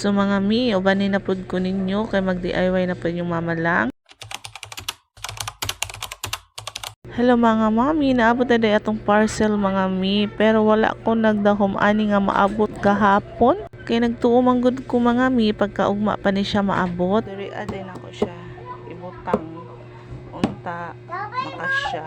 So mga mi, ubanin na pud ko ninyo kay mag-DIY na pud yung mama lang. Hello mga mami, naabot na day atong parcel mga mi, pero wala ko nagdahom ani nga maabot kahapon. Kay nagtuo man gud ko mga mi pagkaugma pa ni siya maabot. Diri aday nako siya ibutang unta makasya.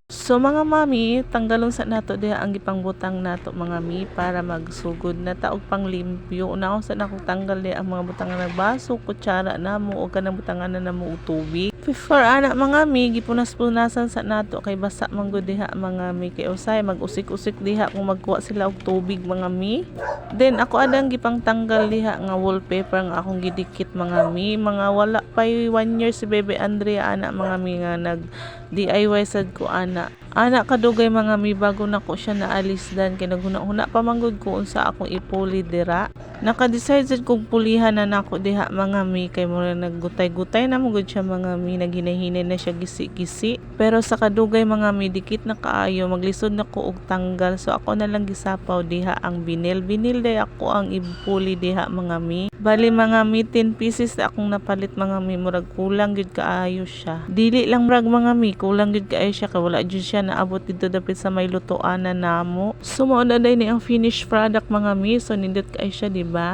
So mga mami, tanggalon sa nato diha ang gipangbutang nato mga mi para magsugod na taog pang limpyo. Unaon sa nako tanggal diha ang mga butangan ng baso, kutsara namo o kanang butangan na namo og tubig. For anak mga mi, gipunas-punasan sa nato kay basa man gud diha mga mi, kay usay mag-usik-usik diha kung magkuha sila og tubig mga mi. Then ako adang gipang tanggal diha nga wallpaper nga akong gidikit mga mi. Mga wala pa 1 year si Bebe Andrea anak mga mi nga nag DIY sad ko ana. Anak kadugay mga mi bago nako siya naalis dan kay naghuna-huna pa manggod ko unsa akong ipuli dira. Naka-decide sad kog pulihan na nako diha mga mi kay mura naggutay-gutay na mugod siya mga mi, naghinay-hinay na siya gisi-gisi. Pero sa kadugay mga mi dikit na kaayo maglisod na ko og tanggal, so ako na lang gisapaw diha ang binil day ako ang ipuli diha mga mi. Bali mga mi 10 pieces akong napalit mga mi, murag kulang gyud kaayo siya. Dili lang murag mga mi, kulang gyud kaayo siya kay wala gyud siya naabot dito dapit sa may lutoan na namo. So mao na day ni ang finished product mga mi, so nindot kaayo siya diba?